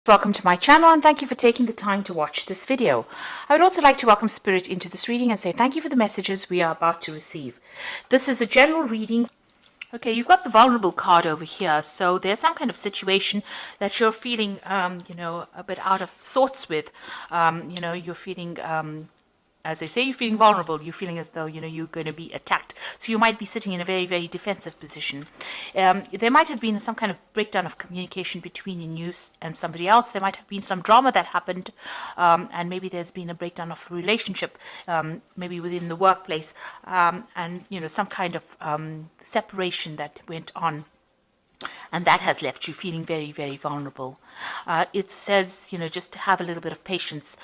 Welcome to my channel and thank you for taking the time to watch this video. I would also like to welcome Spirit into this reading and say thank you for the messages we are about to receive. This is a general reading. Okay, you've got the vulnerable card over here. So there's some kind of situation that you're feeling, a bit out of sorts with. You're feeling, as they say, you're feeling vulnerable. You're feeling as though, you're going to be attacked. So you might be sitting in a very, very defensive position. There might have been some kind of breakdown of communication between you and somebody else. There might have been some drama that happened, and maybe there's been a breakdown of a relationship, maybe within the workplace, and, some kind of separation that went on. And that has left you feeling very, very vulnerable. It says, just to have a little bit of patience.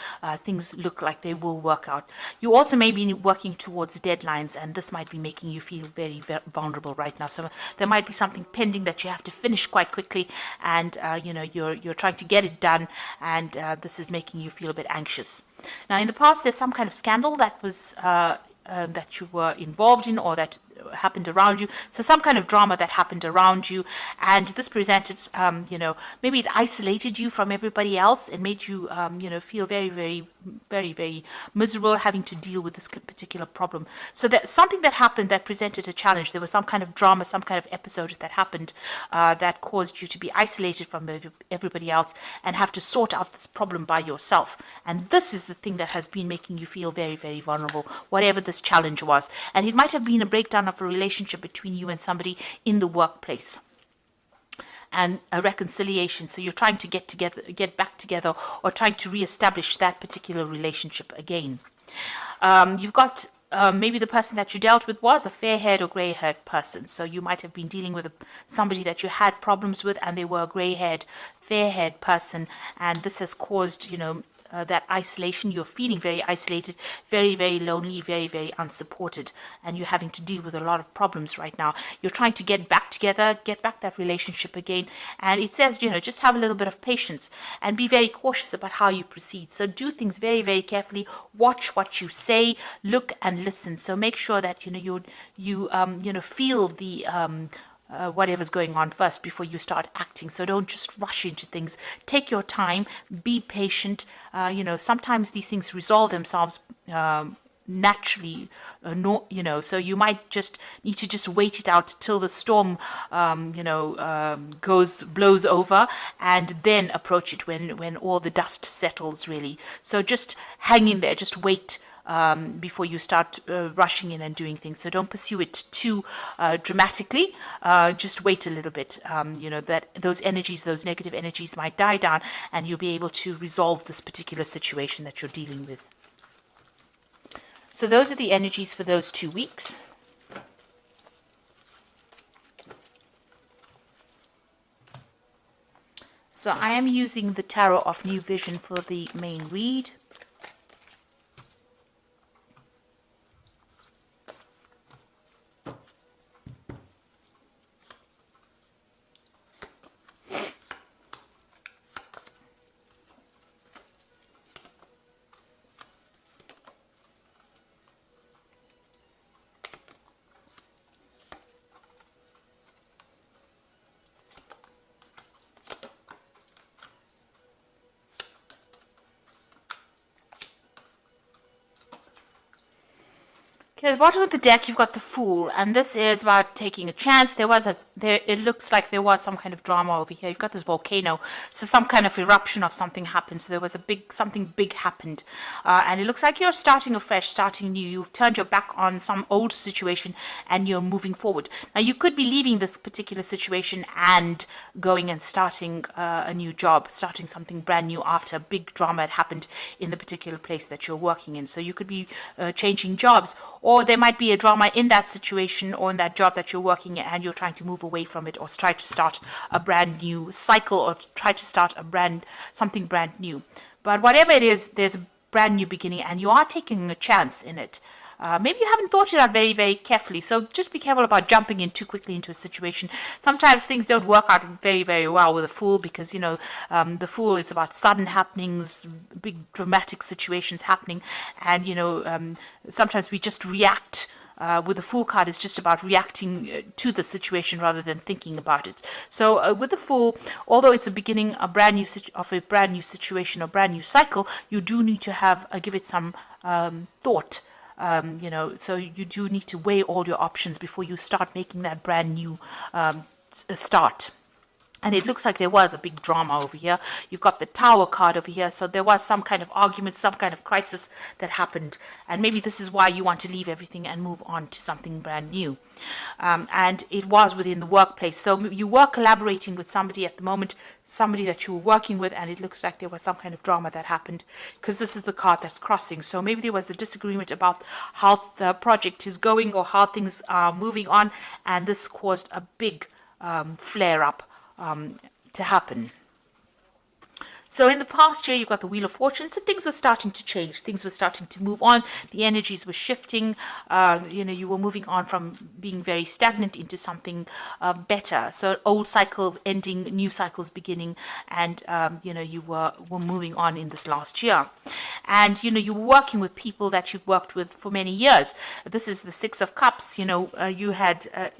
Things look like they will work out. You also may be working towards deadlines, and this might be making you feel very, very vulnerable right now. So there might be something pending that you have to finish quite quickly, and you're trying to get it done, and this is making you feel a bit anxious. Now, in the past, there's some kind of scandal that was that you were involved in, or that happened around you. So some kind of drama that happened around you, and this presented, maybe it isolated you from everybody else and made you, feel very, very, very, very miserable having to deal with this particular problem. So that something that happened that presented a challenge. There was some kind of drama, some kind of episode that happened that caused you to be isolated from everybody else and have to sort out this problem by yourself. And this is the thing that has been making you feel very, very vulnerable, whatever this challenge was. And it might have been a breakdown of a relationship between you and somebody in the workplace, and a reconciliation. So you're trying to get back together, or trying to reestablish that particular relationship again. You've got maybe the person that you dealt with was a fair-haired or grey-haired person. So you might have been dealing with somebody that you had problems with, and they were a grey-haired, fair-haired person, and this has caused, that isolation. You're feeling very isolated, very, very lonely, very, very unsupported, and you're having to deal with a lot of problems right now. You're trying to get back together, get back that relationship again, and it says, just have a little bit of patience and be very cautious about how you proceed. So do things very, very carefully. Watch what you say, look and listen. So make sure that you feel the whatever's going on first before you start acting. So don't just rush into things. Take your time, be patient. Sometimes these things resolve themselves naturally, so you might just need to just wait it out till the storm blows over, and then approach it when all the dust settles, really. So just hang in there, just wait before you start rushing in and doing things. So don't pursue it too dramatically. Just wait a little bit. That those energies, those negative energies, might die down, and you'll be able to resolve this particular situation that you're dealing with. So those are the energies for those 2 weeks. So I am using the Tarot of New Vision for the main read. Okay, at the bottom of the deck, you've got the Fool, and this is about taking a chance. It looks like there was some kind of drama over here. You've got this volcano, so some kind of eruption of something happened. So there was something big happened, and it looks like you're starting afresh, starting new. You've turned your back on some old situation, and you're moving forward. Now, you could be leaving this particular situation and going and starting a new job, starting something brand new after a big drama had happened in the particular place that you're working in. So you could be changing jobs, or there might be a drama in that situation or in that job that you're working at, and you're trying to move away from it, or try to start a brand new cycle, or try to start something brand new. But whatever it is, there's a brand new beginning, and you are taking a chance in it. Maybe you haven't thought it out very, very carefully. So just be careful about jumping in too quickly into a situation. Sometimes things don't work out very, very well with a Fool, because, the Fool is about sudden happenings, big dramatic situations happening. And, sometimes we just react with the Fool card is just about reacting to the situation rather than thinking about it. So with the Fool, although it's a beginning a brand new of a brand new situation or brand new cycle, you do need to have give it some thought. So you do need to weigh all your options before you start making that brand new start. And it looks like there was a big drama over here. You've got the Tower card over here. So there was some kind of argument, some kind of crisis that happened. And maybe this is why you want to leave everything and move on to something brand new. And it was within the workplace. So you were collaborating with somebody at the moment, somebody that you were working with, and it looks like there was some kind of drama that happened because this is the card that's crossing. So maybe there was a disagreement about how the project is going or how things are moving on. And this caused a big flare-up to happen. So in the past year, you've got the Wheel of Fortune. So things were starting to change. Things were starting to move on. The energies were shifting. You were moving on from being very stagnant into something better. So old cycle ending, new cycles beginning, and you were moving on in this last year. And you were working with people that you've worked with for many years. This is the Six of Cups. You had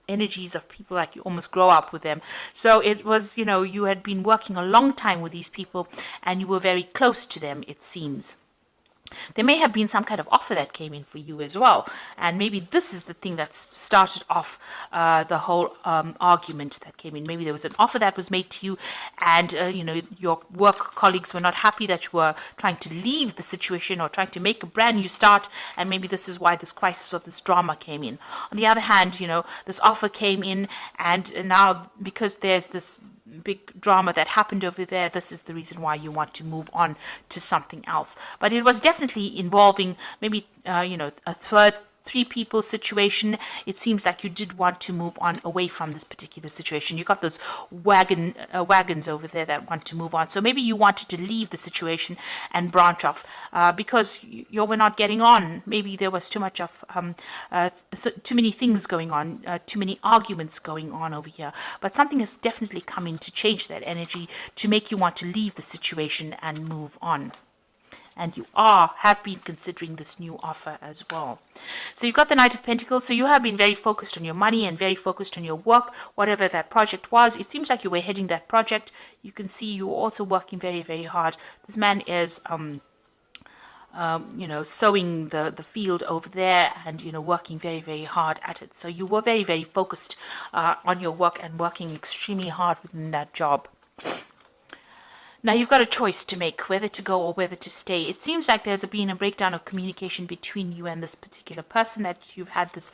energies of people like you almost grow up with them. So it was you had been working a long time with these people and you were very close to them, it seems. There may have been some kind of offer that came in for you as well, and maybe this is the thing that started off the whole argument that came in. Maybe there was an offer that was made to you, and your work colleagues were not happy that you were trying to leave the situation or trying to make a brand new start, and maybe this is why this crisis or this drama came in. On the other hand, this offer came in, and now because there's this big drama that happened over there, this is the reason why you want to move on to something else. But it was definitely involving maybe a three people situation. It seems like you did want to move on away from this particular situation. You got those wagons over there that want to move on. So maybe you wanted to leave the situation and branch off because you were not getting on. Maybe there was too much of too many things going on, too many arguments going on over here. But something has definitely come in to change that energy, to make you want to leave the situation and move on. And you have been considering this new offer as well. So you've got the Knight of Pentacles. So you have been very focused on your money and very focused on your work, whatever that project was. It seems like you were heading that project. You can see you were also working very, very hard. This man is, sowing the field over there and, working very, very hard at it. So you were very, very focused on your work and working extremely hard within that job. Now you've got a choice to make, whether to go or whether to stay. It seems like there's been a breakdown of communication between you and this particular person that you've had this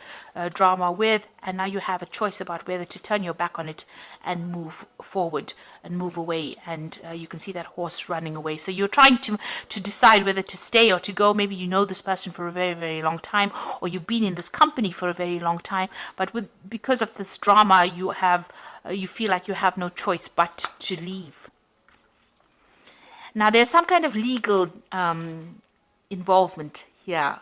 drama with, and now you have a choice about whether to turn your back on it and move forward and move away. And you can see that horse running away. So you're trying to decide whether to stay or to go. Maybe you know this person for a very, very long time, or you've been in this company for a very long time, but because of this drama, you feel like you have no choice but to leave. Now, there's some kind of legal involvement here.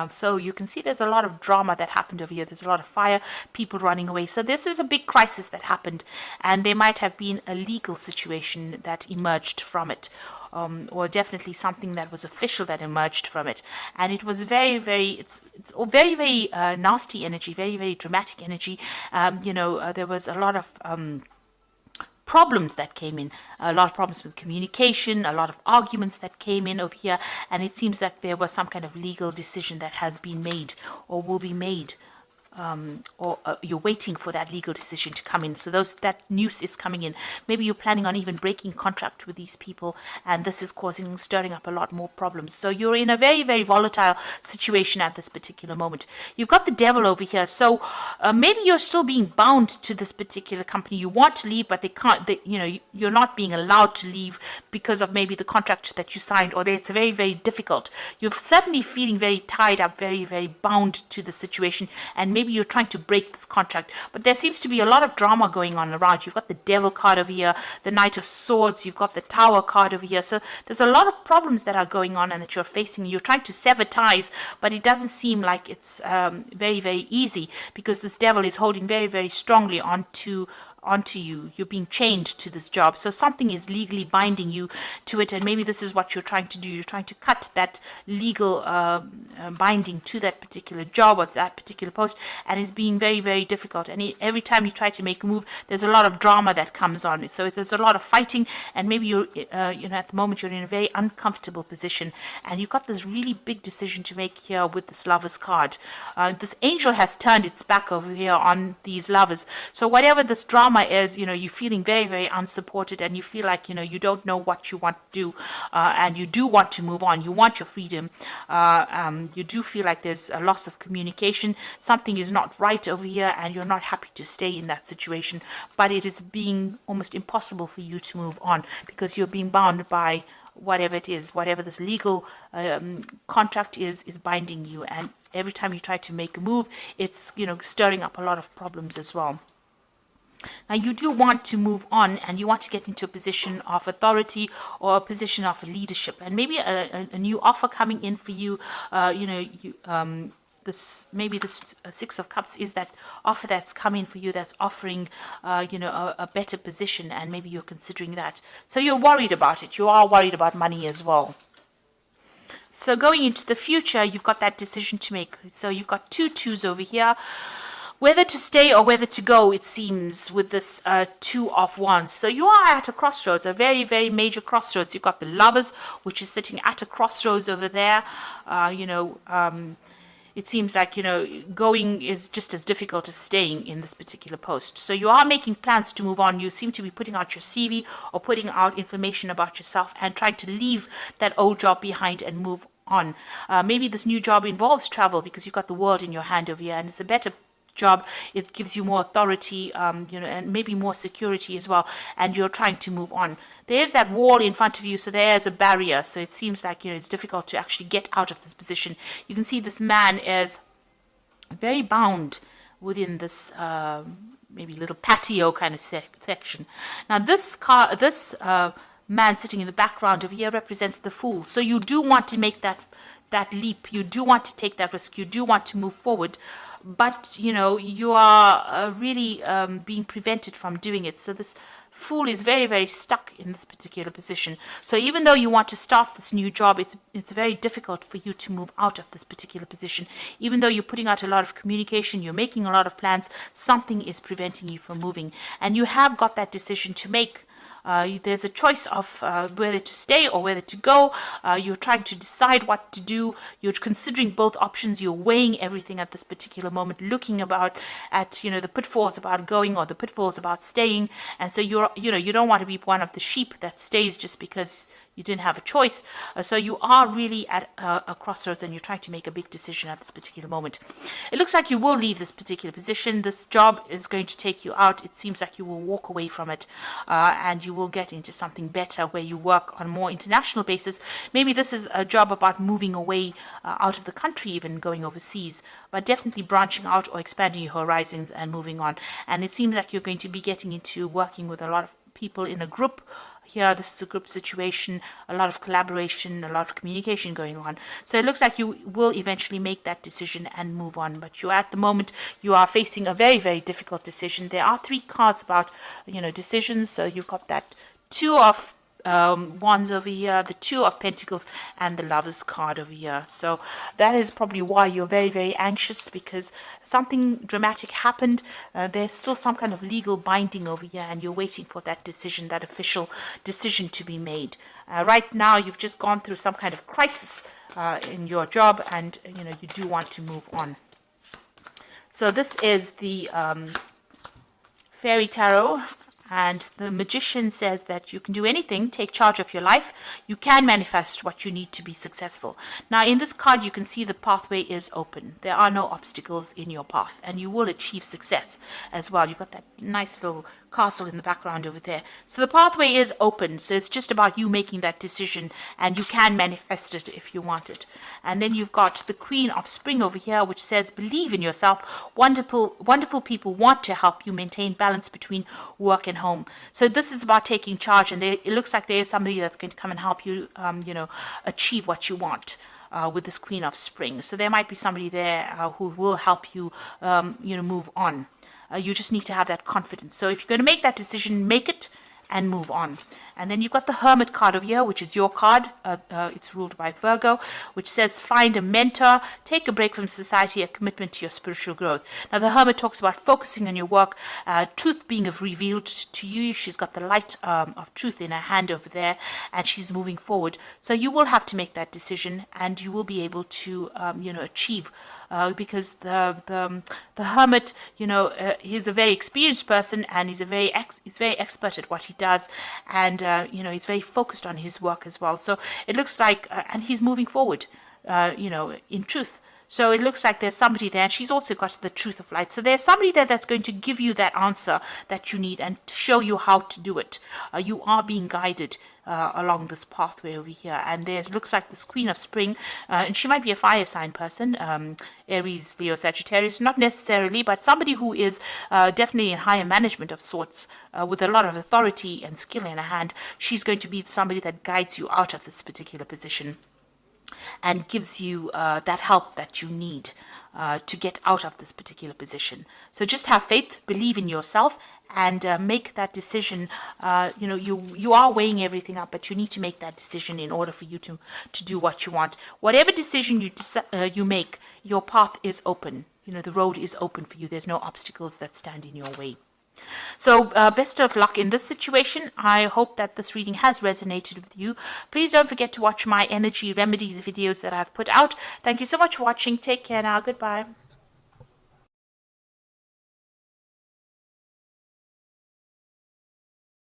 So you can see there's a lot of drama that happened over here. There's a lot of fire, people running away. So this is a big crisis that happened, and there might have been a legal situation that emerged from it, or definitely something that was official that emerged from it. And it was very, very, it's very, very nasty energy, very, very dramatic energy. There was a lot of problems that came in, a lot of problems with communication, a lot of arguments that came in over here, and it seems that there was some kind of legal decision that has been made or will be made, or you're waiting for that legal decision to come in. So that news is coming in. Maybe you're planning on even breaking contract with these people, and this is stirring up a lot more problems. So you're in a very, very volatile situation at this particular moment. You've got the Devil over here. So maybe you're still being bound to this particular company. You want to leave, but they can't. You're not being allowed to leave because of maybe the contract that you signed, or it's very, very difficult. You're certainly feeling very tied up, very, very bound to the situation, and maybe you're trying to break this contract, but there seems to be a lot of drama going on around. You've got the Devil card over here, the Knight of Swords, you've got the Tower card over here. So there's a lot of problems that are going on and that you're facing. You're trying to sever ties, but it doesn't seem like it's very, very easy, because this Devil is holding very, very strongly onto onto you. You're being chained to this job. So something is legally binding you to it, and maybe this is what you're trying to do. You're trying to cut that legal binding to that particular job or that particular post, and it's being very, very difficult. And every time you try to make a move, there's a lot of drama that comes on. So there's a lot of fighting, and maybe you're, at the moment you're in a very uncomfortable position, and you've got this really big decision to make here with this Lover's card. This angel has turned its back over here on these lovers. So whatever this drama is, you're feeling very, very unsupported, and you feel like, you don't know what you want to do, and you do want to move on. You want your freedom. You do feel like there's a loss of communication. Something is not right over here, and you're not happy to stay in that situation. But it is being almost impossible for you to move on because you're being bound by whatever it is, whatever this legal contract is binding you. And every time you try to make a move, it's, stirring up a lot of problems as well. Now, you do want to move on, and you want to get into a position of authority or a position of leadership, and maybe a new offer coming in for you. This Six of Cups is that offer that's coming for you, that's offering a better position, and maybe you're considering that. So you're worried about it. You are worried about money as well. So going into the future, you've got that decision to make. So you've got 2 twos over here. Whether to stay or whether to go, it seems, with this 2 of Wands. So you are at a crossroads, a very, very major crossroads. You've got the Lovers, which is sitting at a crossroads over there. It seems like, going is just as difficult as staying in this particular post. So you are making plans to move on. You seem to be putting out your CV or putting out information about yourself and trying to leave that old job behind and move on. Maybe this new job involves travel because you've got the world in your hand over here, and it's a better job. It gives you more authority, and maybe more security as well, and you're trying to move on. There's that wall in front of you, so there's a barrier, so it seems like it's difficult to actually get out of this position. You can see this man is very bound within this maybe little patio kind of section. Now this man sitting in the background over here represents the Fool. So you do want to make that leap, you do want to take that risk, you do want to move forward, but you are really being prevented from doing it. So this Fool is very, very stuck in this particular position. So even though you want to start this new job, it's very difficult for you to move out of this particular position. Even though you're putting out a lot of communication, you're making a lot of plans, something is preventing you from moving, and you have got that decision to make. There's a choice of whether to stay or whether to go. You're trying to decide what to do. You're considering both options. You're weighing everything at this particular moment, looking at the pitfalls about going or the pitfalls about staying. And so you don't want to be one of the sheep that stays just because you didn't have a choice. So you are really at a crossroads, and you're trying to make a big decision at this particular moment. It looks like you will leave this particular position. This job is going to take you out. It seems like you will walk away from it, and you will get into something better where you work on a more international basis. Maybe this is a job about moving away out of the country, even going overseas, but definitely branching out or expanding your horizons and moving on. And it seems like you're going to be getting into working with a lot of people in a group. Here, this is a group situation, a lot of collaboration, a lot of communication going on. So it looks like you will eventually make that decision and move on. But at the moment, you are facing a very, very difficult decision. There are 3 cards about, decisions. So you've got that 2 of Wands over here, the 2 of Pentacles, and the Lover's card over here. So that is probably why you're very, very anxious, because something dramatic happened. There's still some kind of legal binding over here, and you're waiting for that decision, that official decision to be made. Right now, you've just gone through some kind of crisis in your job, and you do want to move on. So this is the Fairy Tarot. And the Magician says that you can do anything, take charge of your life. You can manifest what you need to be successful. Now, in this card, you can see the pathway is open. There are no obstacles in your path, and you will achieve success as well. You've got that nice little castle in the background over there. So the pathway is open. So it's just about you making that decision, and you can manifest it if you want it. And then you've got the Queen of Spring over here, which says, believe in yourself. Wonderful people want to help you maintain balance between work and home. So this is about taking charge, and it looks like there is somebody that's going to come and help you, achieve what you want. With this Queen of Spring. So there might be somebody there who will help you, move on. You just need to have that confidence. So if you're going to make that decision, make it and move on. And then you've got the Hermit card over here, which is your card. It's ruled by Virgo, which says find a mentor, take a break from society, a commitment to your spiritual growth. Now, the Hermit talks about focusing on your work, truth being revealed to you. She's got the light of truth in her hand over there, and she's moving forward. So you will have to make that decision, and you will be able to, achieve. Because the Hermit, he's a very experienced person, and he's very expert at what he does, and he's very focused on his work as well. So it looks like, and he's moving forward, in truth. So it looks like there's somebody there, and she's also got the truth of light. So there's somebody there that's going to give you that answer that you need and show you how to do it. You are being guided along this pathway over here. And there's looks like this Queen of Spring, and she might be a fire sign person, Aries, Leo, Sagittarius, not necessarily, but somebody who is definitely in higher management of sorts, with a lot of authority and skill in her hand. She's going to be somebody that guides you out of this particular position and gives you that help that you need to get out of this particular position. So just have faith, believe in yourself, and make that decision. You are weighing everything up, but you need to make that decision in order for you to do what you want. Whatever decision you make, your path is open. The road is open for you. There's no obstacles that stand in your way. So best of luck in this situation. I hope that this reading has resonated with you. Please don't forget to watch my energy remedies videos that I've put out. Thank you so much for watching. Take care now. Goodbye.